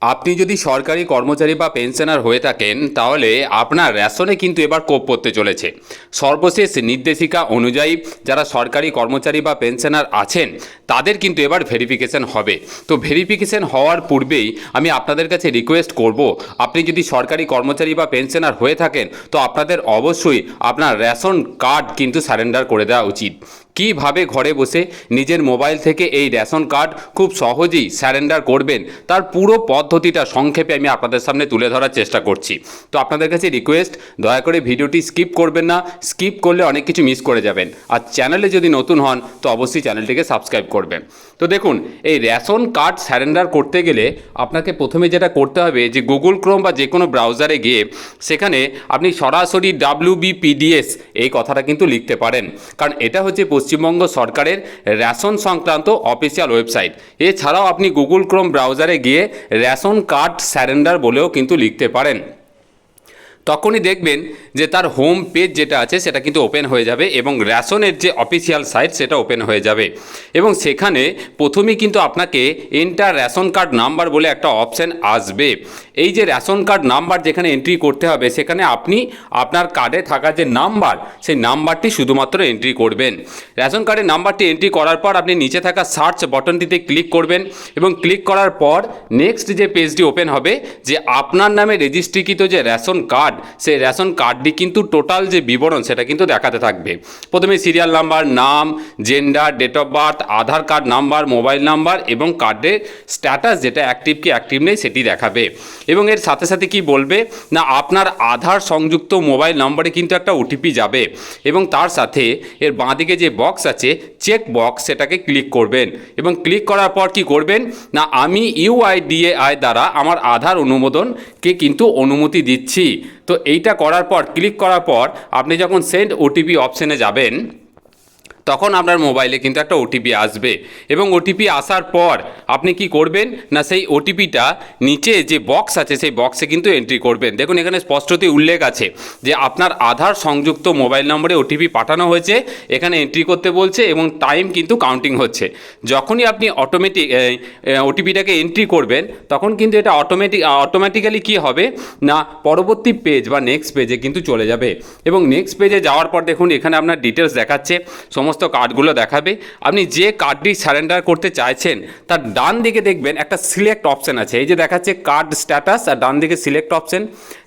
আপনি যদি সরকারি কর্মচারী বা পেনশনার হয়ে থাকেন তাহলে আপনার রেশনে কিন্তু এবার কোপ পড়তে চলেছে। সর্বশেষ নির্দেশিকা অনুযায়ী যারা সরকারি কর্মচারী বা পেনশনার আছেন তাদের কিন্তু এবার ভেরিফিকেশন হবে। তো ভেরিফিকেশন হওয়ার পূর্বেই আমি আপনাদের কাছে রিকোয়েস্ট করব, আপনি যদি সরকারি কর্মচারী বা পেনশনার হয়ে থাকেন তো আপনাদের অবশ্যই আপনার রেশন কার্ড কিন্তু সারেন্ডার করে দেওয়া উচিত। কিভাবে ঘরে বসে নিজের মোবাইল থেকে এই রেশন কার্ড খুব সহজেই সারেন্ডার করবেন তার পুরো পদ্ধতিটা সংক্ষেপে আমি আপনাদের সামনে তুলে ধরার চেষ্টা করছি। তো আপনাদের কাছে রিকোয়েস্ট, দয়া করে ভিডিওটি স্কিপ করবেন না, স্কিপ করলে অনেক কিছু মিস করে যাবেন। আর চ্যানেলে যদি নতুন হন তো অবশ্যই চ্যানেলটিকে সাবস্ক্রাইব করবেন। তো দেখুন, এই রেশন কার্ড সারেন্ডার করতে গেলে আপনাকে প্রথমে যেটা করতে হবে যে গুগল ক্রোম বা যে কোনো ব্রাউজারে গিয়ে সেখানে আপনি সরাসরি WBPDS এই কথাটা কিন্তু লিখতে পারেন, কারণ এটা হচ্ছে পশ্চিমবঙ্গ সরকারের রেশন সংক্রান্ত অফিসিয়াল ওয়েবসাইট। এছাড়াও আপনি গুগল ক্রোম ব্রাউজারে গিয়ে রেশন কার্ড সারেন্ডার বলেও কিন্তু লিখতে পারেন। তখনই দেখবেন যে তার হোম পেজ যেটা আছে সেটা কিন্তু ওপেন হয়ে যাবে এবং রেশনের যে অফিসিয়াল সাইট সেটা ওপেন হয়ে যাবে এবং সেখানে প্রথমেই কিন্তু আপনাকে এন্টার রেশন কার্ড নাম্বার বলে একটা অপশান আসবে। এই যে রেশন কার্ড নাম্বার যেখানে এন্ট্রি করতে হবে সেখানে আপনি আপনার কার্ডে থাকা যে নাম্বার সেই নাম্বারটি শুধুমাত্র এন্ট্রি করবেন। রেশন কার্ডের নাম্বারটি এন্ট্রি করার পর আপনি নিচে থাকা সার্চ বাটনটিতে ক্লিক করবেন এবং ক্লিক করার পর নেক্সট যে পেজটি ওপেন হবে যে আপনার নামে রেজিস্ট্রিকৃত যে রেশন কার্ড সেই রেশন কার্ডটি কিন্তু টোটাল যে বিবরণ সেটা কিন্তু দেখাতে থাকবে। প্রথমে সিরিয়াল নাম্বার, নাম, gender, date of birth, Aadhaar card number, mobile number এবং কার্ডের স্ট্যাটাস যেটা অ্যাক্টিভ কি অ্যাক্টিভ নেই সেটি দেখাবে এবং এর সাথে সাথে কি বলবে না আপনার আধার সংযুক্ত মোবাইল নম্বরে কিন্তু একটা ওটিপি যাবে এবং তার সাথে এর বাঁদিকে যে বক্স আছে চেক বক্স সেটাকে ক্লিক করবেন এবং ক্লিক করার পর কি করবেন না আমি UIDAI দ্বারা আমার আধার অনুমোদনকে কিন্তু অনুমতি দিচ্ছি। তো এইটা করার পর ক্লিক করার পর আপনি যখন সেন্ড ওটিপি অপশানে যাবেন তখন আপনার মোবাইলে কিন্তু একটা ওটিপি আসবে এবং ওটিপি আসার পর আপনি কি করবেন না সেই ওটিপিটা নিচে যে বক্স আছে সেই বক্সে কিন্তু এন্ট্রি করবেন। দেখুন এখানে স্পষ্টতই উল্লেখ আছে যে আপনার আধার সংযুক্ত মোবাইল নম্বরে ওটিপি পাঠানো হয়েছে, এখানে এন্ট্রি করতে বলছে এবং টাইম কিন্তু কাউন্টিং হচ্ছে। যখনই আপনি ওটিপিটাকে এন্ট্রি করবেন তখন কিন্তু এটা অটোমেটিক্যালি কি হবে না পরবর্তী পেজ বা নেক্সট পেজে কিন্তু চলে যাবে এবং নেক্সট পেজে যাওয়ার পর দেখুন এখানে আপনার ডিটেলস দেখাচ্ছে, সমস্ত কার্ডগুলো দেখাবে। আপনি যে কার্ডটি সারেন্ডার করতে চাইছেন তার ডান দিকে দেখবেন একটা সিলেক্ট অপশান আছে, এই যে দেখাচ্ছে কার্ড স্ট্যাটাস আর ডান দিকে সিলেক্ট অপশান,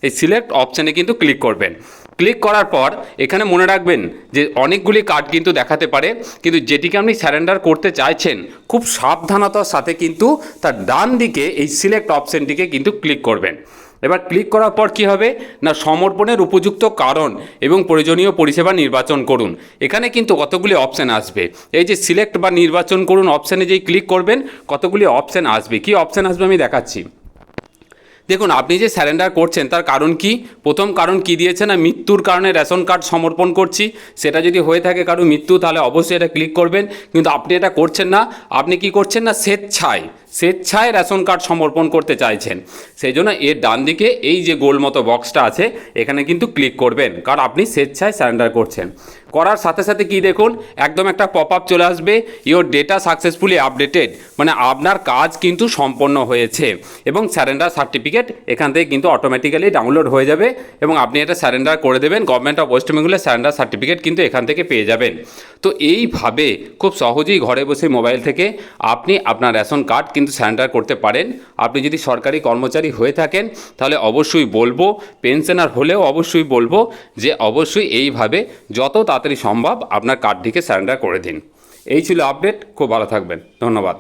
এই সিলেক্ট অপশানে কিন্তু ক্লিক করবেন। ক্লিক করার পর এখানে মনে রাখবেন যে অনেকগুলি কার্ড কিন্তু দেখাতে পারে, কিন্তু যেটিকে আপনি সারেন্ডার করতে চাইছেন খুব সাবধানতার সাথে কিন্তু তার ডান দিকে এই সিলেক্ট অপশানটিকে কিন্তু ক্লিক করবেন। এবার ক্লিক করার পর কি হবে না সমর্পণের উপযুক্ত কারণ এবং প্রয়োজনীয় পরিষেবা নির্বাচন করুন। এখানে কিন্তু কতগুলি অপশান আসবে, এই যে সিলেক্ট বা নির্বাচন করুন অপশানে যেই ক্লিক করবেন কতগুলি অপশান আসবে। কি অপশান আসবে আমি দেখাচ্ছি। দেখুন আপনি যে সারেন্ডার করছেন তার কারণ কি, প্রথম কারণ কি দিয়েছে না মৃত্যুর কারণে রেশন কার্ড সমর্পণ করছি, সেটা যদি হয়ে থাকে কারো মৃত্যু তাহলে অবশ্যই এটা ক্লিক করবেন, কিন্তু আপনি এটা করছেন না, আপনি কি করছেন না স্বেচ্ছায় রেশন কার্ড সমর্পণ করতে চাইছেন। সেই জন্য এর ডান দিকে এই যে গোল মতো বক্সটা আছে এখানে কিন্তু ক্লিক করবেন, কারণ আপনি স্বেচ্ছায় সারেন্ডার করছেন। করার সাথে সাথে কি দেখুন একদম একটা পপ আপ চলে আসবে, ইওর ডেটা সাকসেসফুলি আপডেটেড, মানে আপনার কাজ কিন্তু সম্পন্ন হয়েছে এবং সারেন্ডার সার্টিফিকেট এখান থেকে কিন্তু অটোমেটিক্যালি ডাউনলোড হয়ে যাবে এবং আপনি এটা সারেন্ডার করে দেবেন। গভর্নমেন্ট অফ ওয়েস্ট বেঙ্গলের সারেন্ডার সার্টিফিকেট কিন্তু এখান থেকে পেয়ে যাবেন। তো এইভাবে খুব সহজেই ঘরে বসে মোবাইল থেকে আপনি আপনার রেশন কার্ড কিন্তু সারেন্ডার করতে পারেন। আপনি যদি সরকারি কর্মচারী হয়ে থাকেন তাহলে অবশ্যই বলবো, পেনশনার হলেও অবশ্যই বলবো যে অবশ্যই এইভাবে যত তাড়াতাড়ি সম্ভব আপনার কার্ডটিকে সারেন্ডার করে দিন। এই ছিল আপডেট, খুব ভালো থাকবেন, ধন্যবাদ।